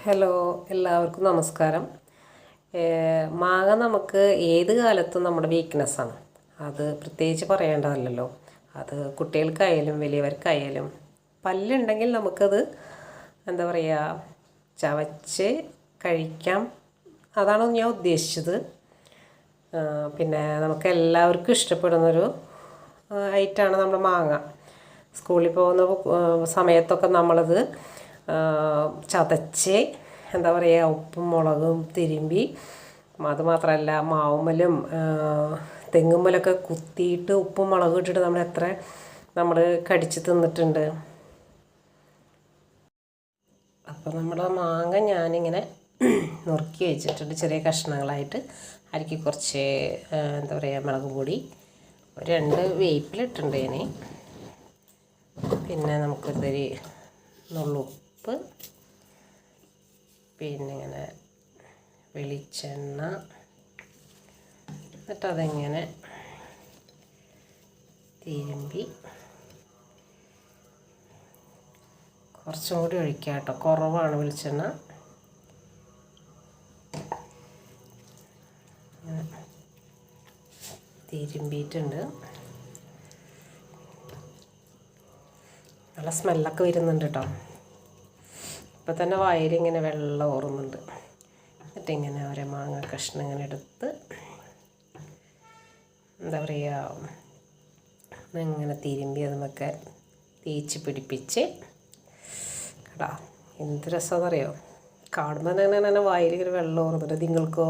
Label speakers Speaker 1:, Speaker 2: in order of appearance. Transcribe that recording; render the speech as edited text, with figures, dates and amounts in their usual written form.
Speaker 1: Hello, എല്ലാവർക്കും നമസ്കാരം. മാങ്ങ നമുക്ക് ഏത് കാലത്തും നമ്മുടെ വീക്ക്നെസ്സാണ്. അത് പ്രത്യേകിച്ച് പറയേണ്ടതല്ലല്ലോ. അത് കുട്ടികൾക്കായാലും വലിയവർക്കായാലും പല്ലുണ്ടെങ്കിൽ നമുക്കത് എന്താ പറയുക, ചവച്ച് കഴിക്കാം. അതാണ് ഞാൻ ഉദ്ദേശിച്ചത്. പിന്നെ നമുക്ക് എല്ലാവർക്കും ഇഷ്ടപ്പെടുന്നൊരു ഐറ്റമാണ് നമ്മുടെ മാങ്ങ. സ്കൂളിൽ പോകുന്ന സമയത്തൊക്കെ നമ്മളത് ചതച്ച് എന്താ പറയുക, ഉപ്പും മുളകും തിരുമ്പി, അതുമാത്രമല്ല മാവുമ്മലും തെങ്ങുമ്മലൊക്കെ കുത്തിയിട്ട് ഉപ്പും മുളകും ഇട്ടിട്ട് നമ്മൾ കടിച്ച് തിന്നിട്ടുണ്ട്. അപ്പോൾ നമ്മുടെ മാങ്ങ ഞാനിങ്ങനെ നുറുക്കി വെച്ചിട്ടുണ്ട് ചെറിയ കഷ്ണങ്ങളായിട്ട്. അതിലേക്ക് കുറച്ച് എന്താ പറയുക, മുളക് പൊടി, 2 വേപ്പിലിട്ടുണ്ട് ഞാൻ. പിന്നെ നമുക്കൊരു നുള്ളുപ്പ്, പിന്നെ ഇങ്ങനെ വെളിച്ചെണ്ണ, എന്നിട്ടതിങ്ങനെ തിരുമ്പി കുറച്ചും കൂടി ഒഴിക്കാം കേട്ടോ, കുറവാണ് വെളിച്ചെണ്ണ. തിരുമ്പിയിട്ടുണ്ട്. നല്ല സ്മെല്ലൊക്കെ വരുന്നുണ്ട് കേട്ടോ. ഇപ്പം തന്നെ വായിലിങ്ങനെ വെള്ളം ഊറുന്നുണ്ട്. എന്നിട്ടിങ്ങനെ ഓരോ മാങ്ങ കഷ്ണം ഇങ്ങനെ എടുത്ത് എന്താ പറയുക, ഇങ്ങനെ തിരുമ്പി അതുമൊക്കെ തേച്ച് പിടിപ്പിച്ച് കേട്ടോ. എന്ത് രസമാണെന്നറിയോ, കാണുമ്പോൾ തന്നെ വായിലിങ്ങനെ വെള്ളം ഊറുന്നുണ്ട്. നിങ്ങൾക്കോ?